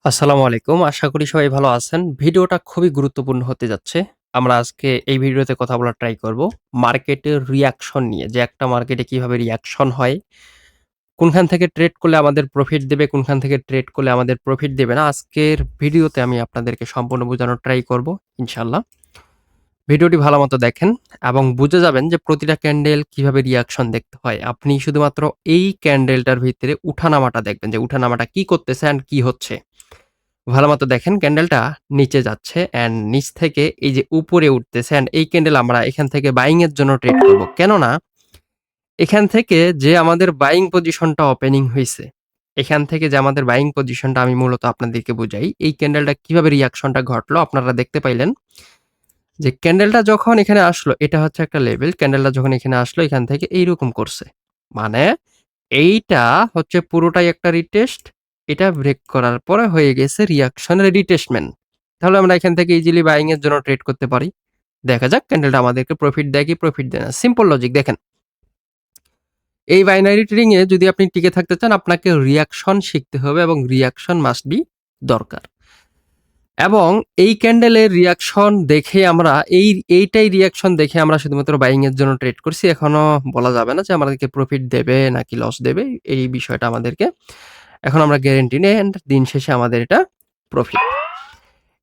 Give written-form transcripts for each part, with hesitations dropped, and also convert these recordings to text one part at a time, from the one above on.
আসসালামু আলাইকুম। আশা করি সবাই ভালো আছেন। ভিডিওটা খুবই গুরুত্বপূর্ণ হতে যাচ্ছে। আমরা আজকে এই ভিডিওতে কথা বলার ট্রাই করব মার্কেটের রিঅ্যাকশন নিয়ে। যে একটা মার্কেটে কিভাবে রিঅ্যাকশন হয়, কোনখান থেকে ট্রেড করলে আমাদের প্রফিট দেবে, কোনখান থেকে ট্রেড করলে আমাদের প্রফিট দেবে না। আজকের ভিডিওতে আমি আপনাদেরকে সম্পূর্ণ বোঝানোর ট্রাই করব ইনশাআল্লাহ। ভিডিওটি ভালোমতো দেখেন এবং বুঝে যাবেন যে প্রতিটা ক্যান্ডেল কিভাবে রিঅ্যাকশন দেখতে হয়। আপনি শুধুমাত্র এই ক্যান্ডেলটার ভিতরে উঠানামাটা দেখবেন যে উঠানামাটা কি করতেছে অ্যান্ড কি হচ্ছে। ভালোমতো দেখেন ক্যান্ডেলটা নিচে যাচ্ছে অ্যান্ড নিচ থেকে এই যে উপরে উঠতেছে অ্যান্ড এই ক্যান্ডেল আমরা এখান থেকে বাইং এর জন্য ট্রেড করব। কেননা এখান থেকে যে আমাদের বাইং পজিশনটা ওপেনিং হইছে, এখান থেকে যে আমাদের বাইং পজিশনটা আমি মূলত আপনাদেরকে বুঝাই। এই ক্যান্ডেলটা কিভাবে রিঅ্যাকশনটা ঘটলো আপনারা দেখতে পাইলেন যে ক্যান্ডেলটা যখন এখানে আসলো এটা হচ্ছে একটা লেভেল। ক্যান্ডেলটা যখন এখানে আসলো এখান থেকে এইরকম করছে। মানে এইটা হচ্ছে পুরোটাই একটা রিটেস্ট। এটা ব্রেক করার পরে হয়ে গেছে রিঅ্যাকশনের রিটেস্টমেন্ট। তাহলে আমরা এখান থেকে ইজিলি বাইং এর জন্য ট্রেড করতে পারি। দেখা যাক ক্যান্ডেলটা আমাদেরকে প্রফিট দেয় কি প্রফিট দেয় না। সিম্পল লজিক দেখেন। এই বাইনারি ট্রেডিং এ যদি আপনি টিকে থাকতে চান আপনাকে রিঅ্যাকশন শিখতে হবে এবং রিঅ্যাকশন মাস্ট বি দরকার। এবং এই ক্যান্ডেলের রিঅ্যাকশন দেখে আমরা এইটাই রিঅ্যাকশন দেখে আমরা শুধুমাত্র বাইং এর জন্য ট্রেড করছি। এখনো বলা যাবে না যে আমাদেরকে প্রফিট দেবে নাকি লস দেবে। এই বিষয়টা আমাদেরকে এখন আমরা গ্যারান্টি নেই অ্যান্ড দিন শেষে আমাদের এটা প্রফিট।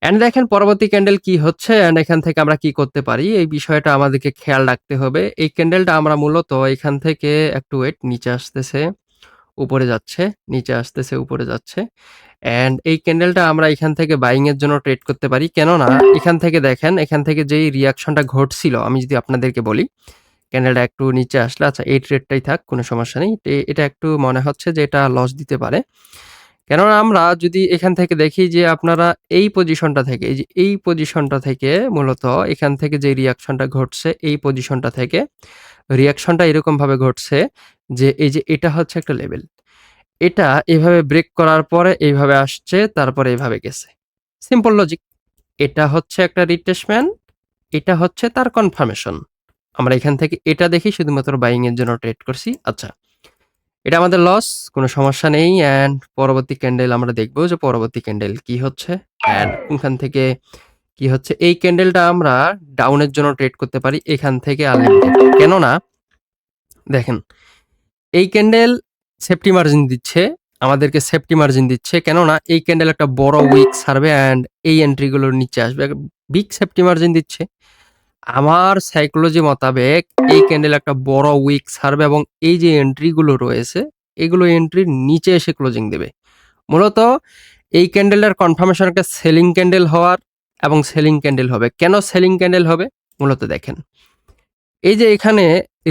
অ্যান্ড দেখেন পরবর্তী ক্যান্ডেল কি হচ্ছে অ্যান্ড এখান থেকে আমরা কি করতে পারি এই বিষয়টা আমাদেরকে খেয়াল রাখতে হবে। এই ক্যান্ডেলটা আমরা মূলত এখান থেকে একটু ওয়েট নিচে আসতেছে, উপরে যাচ্ছে, নিচে আসতেছে, উপরে যাচ্ছে। অ্যান্ড এই ক্যান্ডেলটা আমরা এখান থেকে বাইং এর জন্য ট্রেড করতে পারি। কেননা এখান থেকে দেখেন, এখান থেকে যেই রিঅ্যাকশনটা ঘটছিল আমি যদি আপনাদেরকে বলি, ক্যান্ডেলটা একটু নিচে আসলে আচ্ছা এই ট্রেডটাই থাক কোনো সমস্যা নেই। এটা একটু মনে হচ্ছে যে এটা লস দিতে পারে। কেননা আমরা যদি এখান থেকে দেখি যে আপনারা এই পজিশনটা থেকে এই যে এই পজিশনটা থেকে মূলত এখান থেকে যে রিঅ্যাকশনটা ঘটছে এই পজিশনটা থেকে রিঅ্যাকশনটা এরকমভাবে ঘটছে যে এই যে এটা হচ্ছে একটা লেভেল। এটা এভাবে ব্রেক করার পরে এইভাবে আসছে, তারপরে এভাবে গেছে। Simple logic. এটা হচ্ছে একটা রিট্রেসমেন্ট, এটা হচ্ছে তার কনফার্মেশন। আমরা এখান থেকে এটা দেখি শুধুমাত্র বাইং এর জন্য ট্রেড করছি। আচ্ছা, এটা আমাদের লস, কোনো সমস্যা নেই। অ্যান্ড পরবর্তী ক্যান্ডেল আমরা দেখব যে পরবর্তী ক্যান্ডেল কি হচ্ছে অ্যান্ড কোনখান থেকে কি হচ্ছে। এই ক্যান্ডেলটা আমরা ডাউনের জন্য ট্রেড করতে পারি এখান থেকে আনলিমিটেড। কেননা দেখেন এই ক্যান্ডেল সেফটি মার্জিন দিচ্ছে, আমাদেরকে সেফটি মার্জিন দিচ্ছে। কেননা এই ক্যান্ডেল একটা বড় উইক ছাড়বে অ্যান্ড এই এন্ট্রিগুলোর নিচে আসবে। বিগ সেফটি মার্জিন দিচ্ছে। আমার সাইকোলজি মোতাবেক এই ক্যান্ডেল একটা বড় উইক ছাড়বে এবং এই যে এন্ট্রিগুলো রয়েছে, এগুলো এন্ট্রির নিচে এসে ক্লোজিং দেবে। মূলত এই ক্যান্ডেলটার কনফার্মেশন একটা সেলিং ক্যান্ডেল হওয়ার এবং সেলিং ক্যান্ডেল হবে। কেন সেলিং ক্যান্ডেল হবে? মূলত দেখেন। এই যে এখানে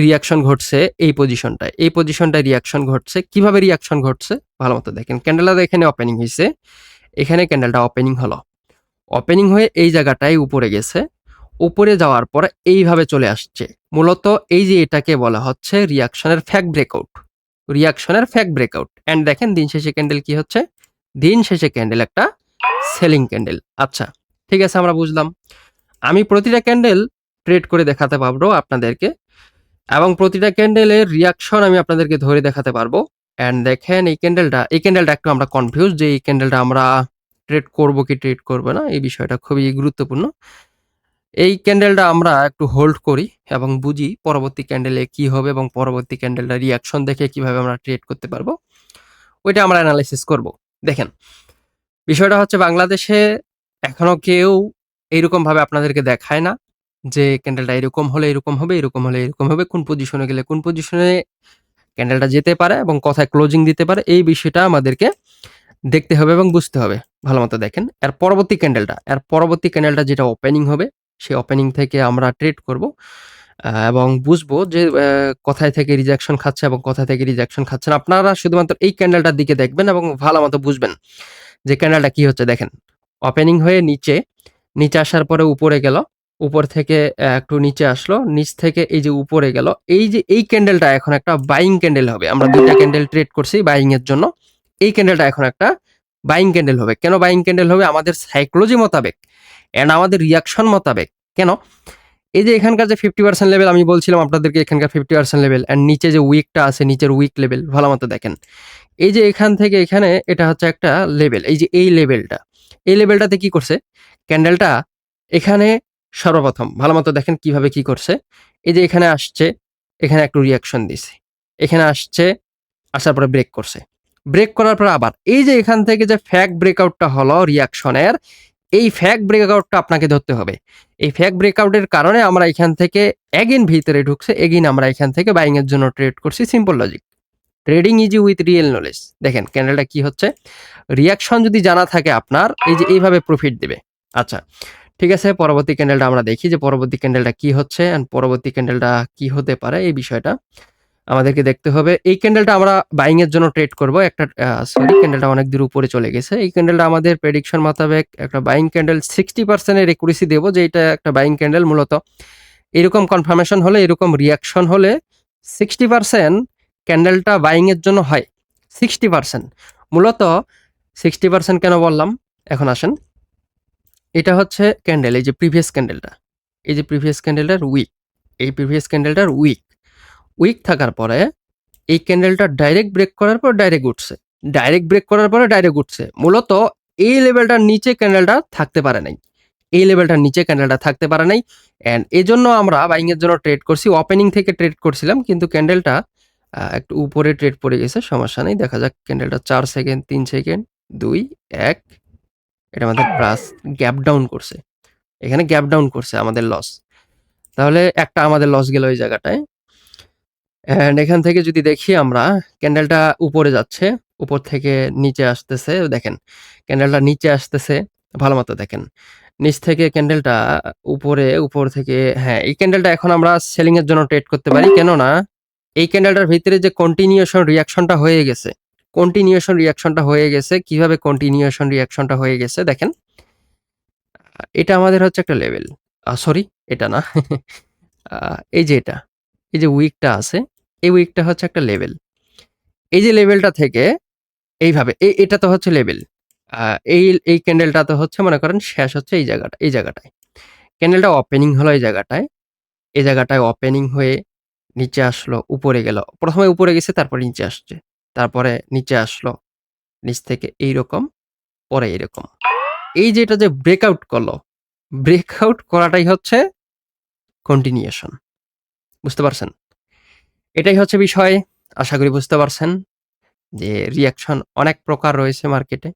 রিঅ্যাকশন ঘটছে এই পজিশনটায়, এই পজিশনটায় রিঅ্যাকশন ঘটছে। কিভাবে রিঅ্যাকশন ঘটছে? ভালোমতো দেখেন। ক্যান্ডেলটা এখানে ওপেনিং হইছে। এখানে ক্যান্ডেলটা ওপেনিং হলো। ওপেনিং হয়ে এই জায়গাটায় উপরে গেছে। উপরে যাওয়ার পরে এইভাবে চলে আসছে। মূলত এই যে এটাকে বলা হচ্ছে রিঅ্যাকশনের ফ্যাক ব্রেকআউট। রিঅ্যাকশনের ফ্যাক ব্রেকআউট। অ্যান্ড দেখেন দিন শেষে ক্যান্ডেল কি হচ্ছে? দিন শেষে ক্যান্ডেল একটা সেলিং ক্যান্ডেল। আচ্ছা, ঠিক আছে আমরা বুঝলাম। আমি প্রতিটা ক্যান্ডেল ট্রেড করে দেখাতে পারবো আপনাদেরকে এবং প্রতিটা ক্যান্ডেলের রিঅ্যাকশন আমি আপনাদেরকে ধরে দেখাতে পারবো। অ্যান্ড দেখেন এই ক্যান্ডেলটা একটু আমরা কনফিউজ যে এই ক্যান্ডেলটা আমরা ট্রেড করব কি ট্রেড করব না, এই বিষয়টা খুবই গুরুত্বপূর্ণ। এই ক্যান্ডেলটা আমরা একটু হোল্ড করি এবং বুঝি পরবর্তী ক্যান্ডেলে কি হবে এবং পরবর্তী ক্যান্ডেলটা রিঅ্যাকশন দেখে কিভাবে আমরা ট্রেড করতে পারবো, ওইটা আমরা অ্যানালাইসিস করব। দেখেন, বিষয়টা হচ্ছে বাংলাদেশে এখনো কেউ এইরকমভাবে আপনাদেরকে দেখায় না যে ক্যান্ডেলটা এরকম হলে এরকম হবে, এরকম হলে এরকম হবে, কোন পজিশনে গেলে কোন পজিশনে ক্যান্ডেলটা যেতে পারে এবং কোথায় ক্লোজিং দিতে পারে, এই বিষয়টা আমাদেরকে দেখতে হবে এবং বুঝতে হবে। ভালোমতো দেখেন। এর পরবর্তী ক্যান্ডেলটা যেটা ওপেনিং হবে, সেই ওপেনিং থেকে আমরা ট্রেড করব এবং বুঝবো যে কোথায় থেকে রিজেকশন খাচ্ছে এবং কোথা থেকে রিজেকশন খাচ্ছে না। আপনারা শুধুমাত্র এই ক্যান্ডেলটার দিকে দেখবেন এবং ভালোমতো বুঝবেন যে ক্যান্ডেলটা কি হচ্ছে। দেখেন, ওপেনিং হয়ে নিচে আসার পরে উপরে গেল, উপর থেকে একটু নিচে আসলো, নিচ থেকে এই যে উপরে গেল। এই যে এই ক্যান্ডেলটা এখন একটা বাইং ক্যান্ডেল হবে। আমরা ২ টা ক্যান্ডেল ট্রেড করছি বাইং এর জন্য। এই ক্যান্ডেলটা এখন একটা বাইং ক্যান্ডেল হবে। কেন বাইং ক্যান্ডেল হবে? আমাদের সাইকোলজি মোতাবেক অ্যান্ড আমাদের রিঅ্যাকশন মোতাবেক। কেন? এই যে এখানকার যে 50% লেভেল আমি বলছিলাম আপনাদেরকে, এখানকার 50% লেভেল অ্যান্ড নিচে যে উইকটা আছে, নিচের উইক লেভেল ভালো মতো দেখেন। এই যে এখান থেকে এখানে এটা হচ্ছে একটা লেভেল, এই যে এই লেভেলটা, এই লেভেলটাতে কি করছে ক্যান্ডেলটা এখানে সর্বপ্রথম ভালো মতো দেখেন কিভাবে কি করছে। এই যে এখানে আসছে, এখানে একটু রিয়াকশন দিছে, এখানে আসছে, আসার পরে ব্রেক করছে, ব্রেক করার পর আবার এই যে এখান থেকে যে ফ্যাক ব্রেকআউটটা হলো রিয়াকশনের, এই ফ্যাক ব্রেকআউটটা আপনাকে ধরতে হবে। এই ফ্যাক ব্রেকআউটের কারণে আমরা এখান থেকে এগেইন ভিতরে ঢুকছে, এগেইন আমরা এখান থেকে বাইং এর জন্য ট্রেড করছি। Simple logic, trading easy with real knowledge. দেখেন ক্যান্ডেলটা কি হচ্ছে, রিয়াকশন যদি জানা থাকে আপনার, এই যে এইভাবে প্রফিট দেবে। আচ্ছা ঠিক আছে, পরবর্তী ক্যান্ডেলটা আমরা দেখি যে পরবর্তী ক্যান্ডেলটা কি হচ্ছে এন্ড পরবর্তী ক্যান্ডেলটা কি হতে পারে, এই বিষয়টা আমাদেরকে দেখতে হবে। এই ক্যান্ডেলটা আমরা বাইং এর জন্য ট্রেড করব। একটা সরি, ক্যান্ডেলটা অনেক দূর উপরে চলে গেছে। এই ক্যান্ডেলটা আমাদের প্রেডিকশন মোতাবেক একটা বাইং ক্যান্ডেল 60% এর একুরেসি দেবো, যে এটা একটা বাইং ক্যান্ডেল। মূলত এরকম কনফার্মেশন হলে, এরকম রিয়াকশন হলে 60% ক্যান্ডেলটা বাইং এর জন্য হয়। 60% মূলত 60% কেন বললাম, এখন আসেন। এটা হচ্ছে ক্যান্ডেল, এই যে প্রিভিয়াস ক্যান্ডেলটা, এই যে প্রিভিয়াস ক্যান্ডেলটার উইক, এই প্রিভিয়াস ক্যান্ডেলটার উইক, উইক থাকার পরে এই ক্যান্ডেলটা ডাইরেক্ট ব্রেক করার পর ডাইরেক্ট উঠছে, ডাইরেক্ট ব্রেক করার পরে ডাইরেক্ট উঠছে। মূলত এই লেভেলটার নিচে ক্যান্ডেলটা থাকতে পারে নাই, এই লেভেলটার নিচে ক্যান্ডেলটা থাকতে পারে নাই। অ্যান্ড এই জন্য আমরা বাইং এর জন্য ট্রেড করছি, ওপেনিং থেকে ট্রেড করছিলাম, কিন্তু ক্যান্ডেলটা একটু উপরে ট্রেড পড়ে গেছে, সমস্যা নেই। দেখা যাক ক্যান্ডেলটা 4 সেকেন্ড, 3 সেকেন্ড, 2, 1, এটা আমাদের প্লাস গ্যাপ ডাউন করছে, এখানে গ্যাপ ডাউন করছে, আমাদের লস। তাহলে একটা আমাদের লস গেল এই জায়গাটায়। অ্যান্ড এখান থেকে যদি দেখি আমরা, ক্যান্ডেলটা উপরে যাচ্ছে, উপর থেকে নিচে আসতেছে। দেখেন ক্যান্ডেলটা নিচে আসতেছে, ভালো মতো দেখেন। নিচ থেকে ক্যান্ডেলটা উপরে, উপর থেকে, হ্যাঁ এই ক্যান্ডেলটা এখন আমরা সেলিং এর জন্য ট্রেড করতে পারি। কেননা এই ক্যান্ডেলটার ভিতরে যে কন্টিনিউশন রিয়াকশনটা হয়ে গেছে, কন্টিনিউশন রিয়াকশনটা হয়ে গেছে। কিভাবে কন্টিনিউশন রিয়াকশনটা হয়ে গেছে দেখেন, এটা আমাদের হচ্ছে একটা লেভেল, সরি এটা না এই যে এটা, এই যে উইকটা আছে, এই উইকটা হচ্ছে একটা লেভেল। এই যে লেভেলটা থেকে এইভাবে, এটা তো হচ্ছে লেভেল। এই এই ক্যান্ডেলটা তো হচ্ছে মনে করেন শেষ হচ্ছে এই জায়গাটা, এই জায়গাটায় ক্যান্ডেলটা ওপেনিং হলো, এই জায়গাটায়, এই জায়গাটায় ওপেনিং হয়ে নিচে আসলো, উপরে গেল, প্রথমে উপরে গেছে, তারপরে নিচে আসছে, তারপরে নিচে আসলো, নিচ থেকে এইরকম, পরে এরকম। এই যে এটা যে ব্রেকআউট করলো, ব্রেকআউট করাটাই হচ্ছে কন্টিনিউশন। বুঝতে পারছেন? এটাই হচ্ছে বিষয়। আশা করি বুঝতে পারছেন যে রিঅ্যাকশন অনেক প্রকার রয়েছে মার্কেটে।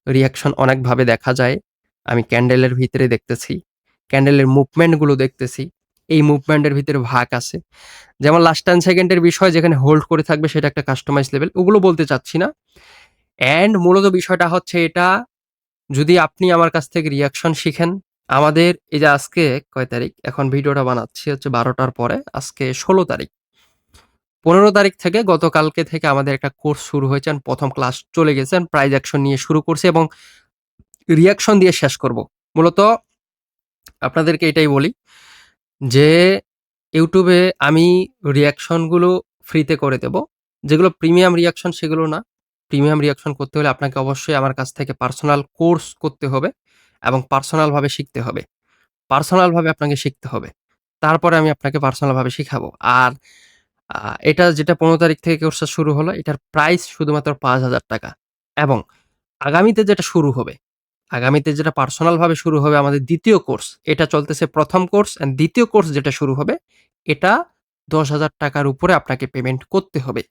রিঅ্যাকশন অনেকভাবে দেখা যায়। আমি ক্যান্ডেলের ভিতরে দেখতেছি, ক্যান্ডেলের মুভমেন্টগুলো দেখতেছি। এই মুভমেন্টের ভিতরে ভাগ আছে। যেমন লাস্ট 10 সেকেন্ডের বিষয়, যেখানে হোল্ড করে থাকবে সেটা একটা কাস্টমাইজ লেভেল, ওগুলো বলতে চাচ্ছি না। অ্যান্ড মূলত বিষয়টা হচ্ছে এটা, যদি আপনি আমার কাছ থেকে রিঅ্যাকশন শিখেন, আমাদের এই যে আজকে কয় তারিখ, এখন ভিডিওটা বানাচ্ছি হচ্ছে 12টার পরে, আজকে 16 তারিখ। 15 তারিখ থেকে, গতকালকে থেকে আমাদের একটা কোর্স শুরু হয়েছে, and প্রথম ক্লাস চলে গেছে, and প্রাইজ অ্যাকশন নিয়ে শুরু করছি এবং রিঅ্যাকশন দিয়ে শেষ করব। মূলত আপনাদেরকে এটাই বলি যে ইউটিউবে আমি রিঅ্যাকশনগুলো ফ্রিতে করে দেব। যেগুলো প্রিমিয়াম রিঅ্যাকশন সেগুলো না। প্রিমিয়াম রিঅ্যাকশন করতে হলে আপনাকে অবশ্যই আমার কাছ থেকে পার্সোনাল কোর্স করতে হবে এবং পার্সোনালভাবে শিখতে হবে। পার্সোনালভাবে আপনাকে শিখতে হবে। তারপরে আমি আপনাকে পার্সোনালভাবে শিখাবো। আর এটা যেটা 15 তারিখ থেকে কোর্সটা শুরু হলো, এটার প্রাইস শুধুমাত্র ৳৫,০০০ এবং আগামীতে যেটা শুরু হবে, আগামীতে যেটা পার্সোনালভাবে শুরু হবে আমাদের ২য় কোর্স, এটা চলতেছে ১ম কোর্স, অ্যান্ড ২য় কোর্স যেটা শুরু হবে, এটা ৳১০,০০০ উপরে আপনাকে পেমেন্ট করতে হবে।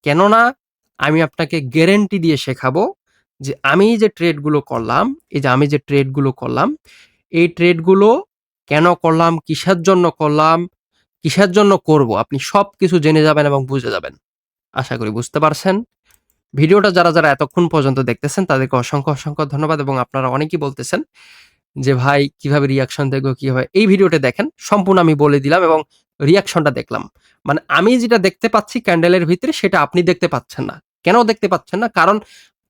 কেননা আমি আপনাকে গ্যারান্টি দিয়ে শেখাবো যে আমি যে ট্রেডগুলো করলাম, এই যে আমি যে ট্রেডগুলো করলাম, এই ট্রেডগুলো কেন করলাম, কিসের জন্য করলাম, কিসের জন্য করব, আপনি সবকিছু জেনে যাবেন এবং বুঝে যাবেন। আশা করি বুঝতে পারছেন। ভিডিওটা যারা এতক্ষণ পর্যন্ত দেখতেছেন তাদেরকে অসংখ্য ধন্যবাদ। এবং আপনারা অনেকেই বলতেছেন যে ভাই কিভাবে রিঅ্যাকশন দেখবো, কিভাবে, এই ভিডিওটা দেখেন, সম্পূর্ণ আমি বলে দিলাম এবং রিঅ্যাকশনটা দেখলাম। মানে আমি যেটা দেখতে পাচ্ছি ক্যান্ডেলের ভিতরে, সেটা আপনি দেখতে পাচ্ছেন না। কেন দেখতে পাচ্ছেন না? কারণ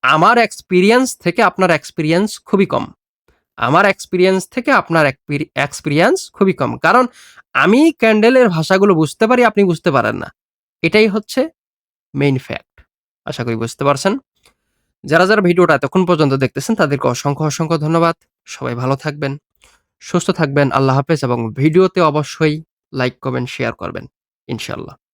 আমার এক্সপেরিয়েন্স থেকে আপনার এক্সপেরিয়েন্স খুবই কম। আমার এক্সপেরিয়েন্স থেকে আপনার এক্সপেরিয়েন্স খুবই কম। কারণ আমি ক্যান্ডেলের ভাষাগুলো বুঝতে পারি, আপনি বুঝতে পারেন না। এটাই হচ্ছে মেইন ফ্যাক্ট। আশা করি বুঝতে পারছেন। যারা ভিডিওটা এতক্ষণ পর্যন্ত দেখতেছেন তাদেরকে অসংখ্য ধন্যবাদ। সবাই ভালো থাকবেন, সুস্থ থাকবেন। আল্লাহ হাফেজ এবং ভিডিওতে অবশ্যই লাইক, কমেন্ট, শেয়ার করবেন। ইনশাআল্লাহ।